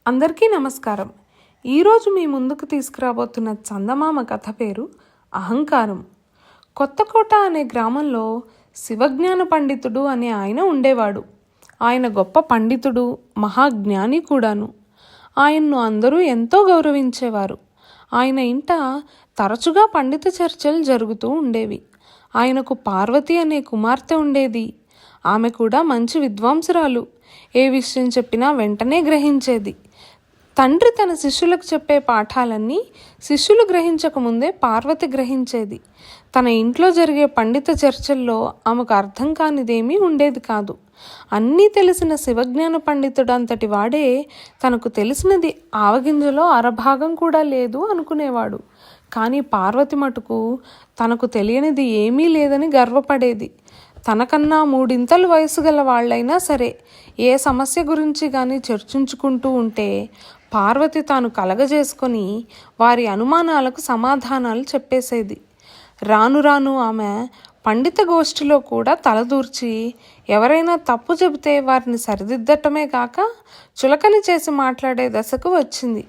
అందరికీ నమస్కారం. ఈరోజు మీ ముందుకు తీసుకురాబోతున్న చందమామ కథ పేరు అహంకారం. కొత్తకోట అనే గ్రామంలో శివజ్ఞాన పండితుడు అనే ఆయన ఉండేవాడు. ఆయన గొప్ప పండితుడు, మహాజ్ఞాని కూడాను. ఆయన్ను అందరూ ఎంతో గౌరవించేవారు. ఆయన ఇంట తరచుగా పండిత చర్చలు జరుగుతూ ఉండేవి. ఆయనకు పార్వతి అనే కుమార్తె ఉండేది. ఆమె కూడా మంచి విద్వాంసురాలు. ఏ విషయం చెప్పినా వెంటనే గ్రహించేది. తండ్రి తన శిష్యులకు చెప్పే పాఠాలన్నీ శిష్యులు గ్రహించకముందే పార్వతి గ్రహించేది. తన ఇంట్లో జరిగే పండిత చర్చల్లో ఆమెకు అర్థం కానిదేమీ ఉండేది కాదు. అన్నీ తెలిసిన శివజ్ఞాన పండితుడు అంతటి వాడే తనకు తెలిసినది ఆవగింజలో అరభాగం కూడా లేదు అనుకునేవాడు. కానీ పార్వతి మటుకు తనకు తెలియనిది ఏమీ లేదని గర్వపడేది. తనకన్నా మూడింతలు వయసు గల వాళ్ళైనా సరే ఏ సమస్య గురించి కానీ చర్చించుకుంటూ ఉంటే పార్వతి తాను కలగజేసుకొని వారి అనుమానాలకు సమాధానాలు చెప్పేసేది. రాను రాను ఆమె పండిత గోష్ఠిలో కూడా తలదూర్చి ఎవరైనా తప్పు చెబితే వారిని సరిదిద్దటమే కాక చులకని చేసి మాట్లాడే దశకు వచ్చింది.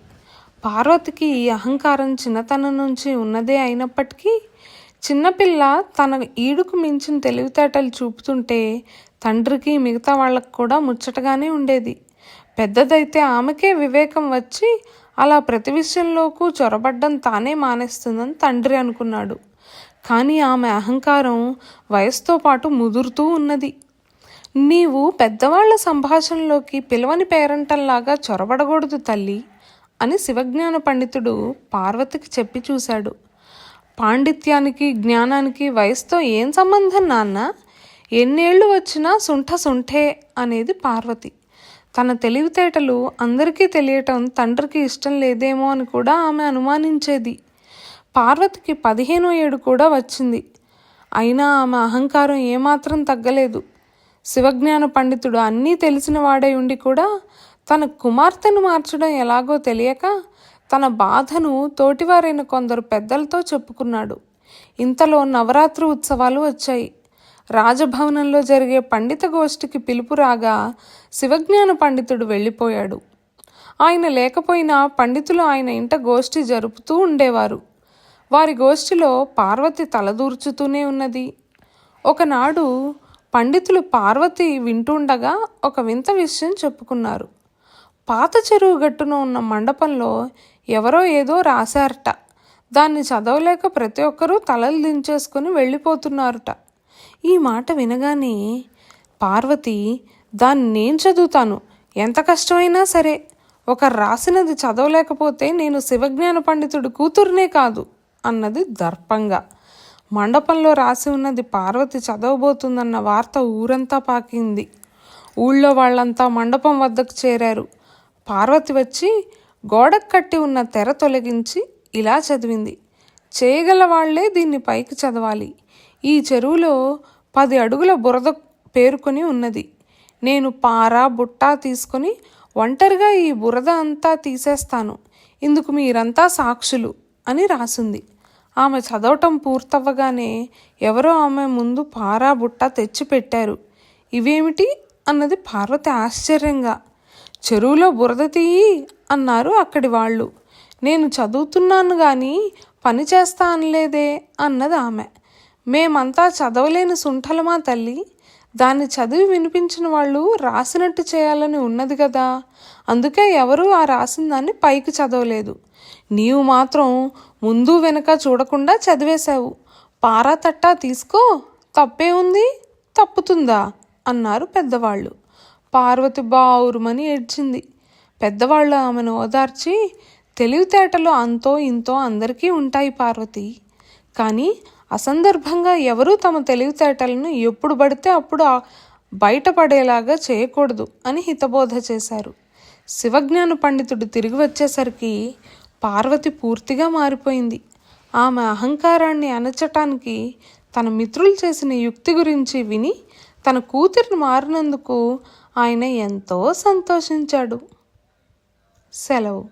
పార్వతికి ఈ అహంకారం చిన్నతనం నుంచి ఉన్నదే అయినప్పటికీ చిన్నపిల్ల తన ఈడుకు మించిన తెలివితేటలు చూపుతుంటే తండ్రికి మిగతా వాళ్ళకు కూడా ముచ్చటగానే ఉండేది. పెద్దదైతే ఆమెకే వివేకం వచ్చి అలా ప్రతి విషయంలోకి చొరబడ్డం తానే మానేస్తుందని తండ్రి అనుకున్నాడు. కానీ ఆమె అహంకారం వయసుతో పాటు ముదురుతూ ఉన్నది. నీవు పెద్దవాళ్ల సంభాషణలోకి పిలవని పేరంటంలాగా చొరబడకూడదు తల్లి అని శివజ్ఞాన పండితుడు పార్వతికి చెప్పి చూశాడు. పాండిత్యానికి జ్ఞానానికి వయసుతో ఏం సంబంధం నాన్న? ఎన్నేళ్ళు వచ్చినా సుంఠే అనేది పార్వతి. తన తెలివితేటలు అందరికీ తెలియటం తండ్రికి ఇష్టం లేదేమో అని కూడా ఆమె అనుమానించేది. పార్వతికి 15వ ఏడు కూడా వచ్చింది. అయినా ఆమె అహంకారం ఏమాత్రం తగ్గలేదు. శివజ్ఞాన పండితుడు అన్నీ తెలిసిన వాడై ఉండి కూడా తన కుమార్తెను మార్చడం ఎలాగో తెలియక తన బాధను తోటివారైన కొందరు పెద్దలతో చెప్పుకున్నాడు. ఇంతలో నవరాత్రి ఉత్సవాలు వచ్చాయి. రాజభవనంలో జరిగే పండిత గోష్ఠికి పిలుపు రాగా శివజ్ఞాన పండితుడు వెళ్ళిపోయాడు. ఆయన లేకపోయినా పండితులు ఆయన ఇంట గోష్ఠి జరుపుతూ ఉండేవారు. వారి గోష్ఠిలో పార్వతి తలదూర్చుతూనే ఉన్నది. ఒకనాడు పండితులు పార్వతి వింటుండగా ఒక వింత విషయం చెప్పుకున్నారు. పాత చెరువు గట్టున ఉన్న మండపంలో ఎవరో ఏదో రాశారట. దాన్ని చదవలేక ప్రతి ఒక్కరూ తలలు దించేసుకుని వెళ్ళిపోతున్నారట. ఈ మాట వినగానే పార్వతి, దాన్ని నేను చదువుతాను, ఎంత కష్టమైనా సరే. ఒకరు రాసినది చదవలేకపోతే నేను శివజ్ఞాన పండితుడు కూతురునే కాదు అన్నది దర్పంగా. మండపంలో రాసి ఉన్నది పార్వతి చదవబోతుందన్న వార్త ఊరంతా పాకింది. ఊళ్ళో వాళ్ళంతా మండపం వద్దకు చేరారు. పార్వతి వచ్చి గోడకు కట్టి ఉన్న తెర తొలగించి ఇలా చదివింది. చేయగల వాళ్లే దీన్ని పైకి చదవాలి. ఈ చెరువులో 10 అడుగుల బురద పేరుకొని ఉన్నది. నేను పార బుట్ట తీసుకొని ఒంటరిగా ఈ బురద అంతా తీసేస్తాను. ఇందుకు మీరంతా సాక్షులు అని రాసింది. ఆమె చదవటం పూర్తవ్వగానే ఎవరో ఆమె ముందు పార బుట్ట తెచ్చి పెట్టారు. ఇవేమిటి అన్నది పార్వతి ఆశ్చర్యంగా. చెరువులో బురద తీయి అన్నారు అక్కడి వాళ్ళు. నేను చదువుతున్నాను కానీ పని చేస్తా అనలేదే అన్నది ఆమె. మేమంతా చదవలేని సుంఠలమా తల్లి? దాన్ని చదివి వినిపించిన వాళ్ళు రాసినట్టు చేయాలని ఉన్నది కదా, అందుకే ఎవరూ ఆ రాసిన దాన్ని పైకి చదవలేదు. నీవు మాత్రం ముందు వెనక చూడకుండా చదివేశావు. పారా తట్టా తీసుకో, తప్పే ఉంది, తప్పుతుందా అన్నారు పెద్దవాళ్ళు. పార్వతి బావురుమని ఏడ్చింది. పెద్దవాళ్ళు ఆమెను ఓదార్చి, తెలివితేటలు అంతో ఇంతో అందరికీ ఉంటాయి పార్వతి, కానీ అసందర్భంగా ఎవరూ తమ తెలివితేటలను ఎప్పుడు పడితే అప్పుడు బయటపడేలాగా చేయకూడదు అని హితబోధ చేశారు. శివజ్ఞాన పండితుడు తిరిగి వచ్చేసరికి పార్వతి పూర్తిగా మారిపోయింది. ఆమె అహంకారాన్ని అణచటానికి తన మిత్రులు చేసిన యుక్తి గురించి విని తన కూతురిని మారినందుకు ఆయన ఎంతో సంతోషించాడు. సెలవు.